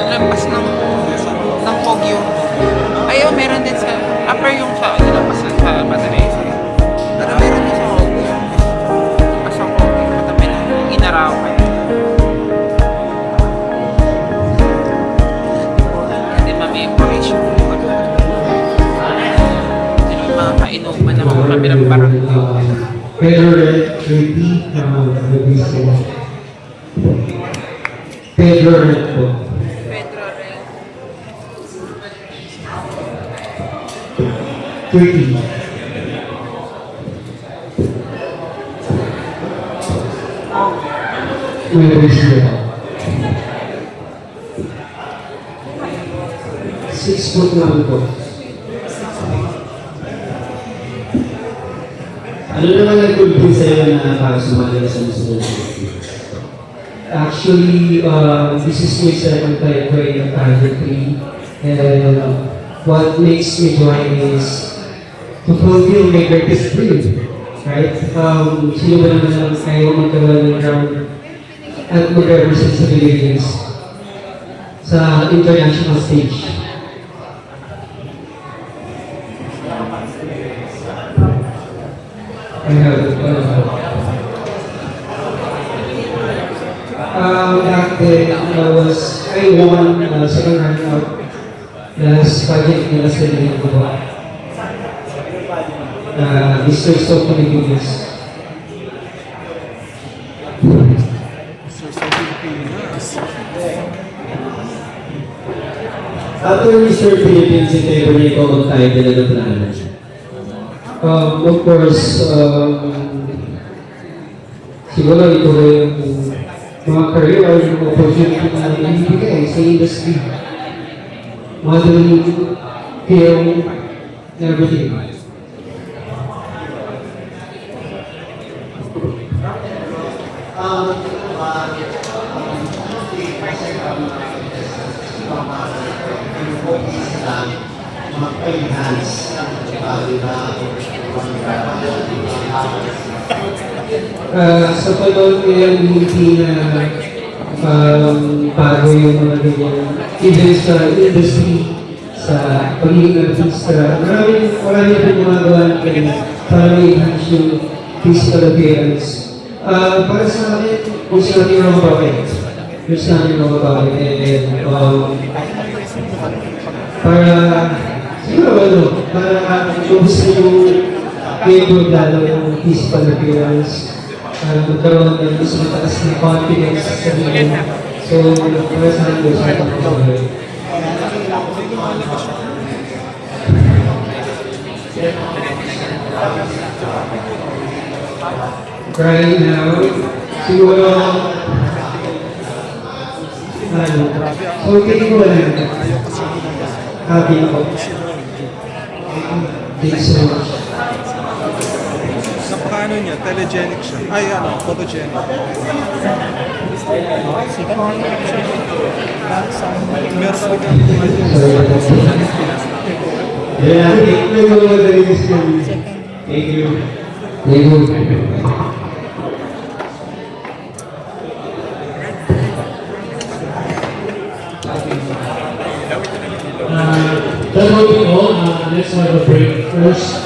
lampas ng Poggio. Ayaw, meron din sa upper yung sa lampas sa Madanese. Pero meron din sa Poggio. Lampas ng Poggio. Matabi na Inarawan. Hindi ma-memorize yung mga kainuman ng mga kabilang barangay. Pedro Red 30 Nabisco. Pedro Red po. Pedro Red. 30. Nabisco. 6 foot lang po. Ano naman nag-convince sa'yo na para sumali ka sa Miss World? Actually, this is my second time going to pageantry, and what makes me join is to fulfill my greatest dream, right? Sino ba naman ang ayaw magkaroon ng ground at mag-represent sa Philippines sa international stage? I have it. Back then, I won second round out last pageant nila sa Liling ko ba? Mr. Stoke Pilipinas. After Mr. Philippines, ito yung ikaw ang tayo nila ng plano. Of course, siguro ito yung mga career or yung opportunity na ibibigay sa industry. Modeling, film, everything. Sa panahon ngayon, hindi na bago yung mga ganyan. Even sa industry, sa pagiging artista, marami rin gumagawa ng ganyan para i-enhance yung physical appearance. Para sa akin, kung saan yung mga bakit, kung saan yung mga bakit, and para, siguro para gusto yung i-improve lalo yung physical appearance, magkaroon ng mas mataas na confidence sa sarili. So, para sa akin, gusto ko right now, siguro, okay ko lang. Happy ako. Thank you so much. Napakaano niya, telegenic siya. Ay, photogenic. Meron talagang Thank you. Thank you. That will be all. Let's have a break first.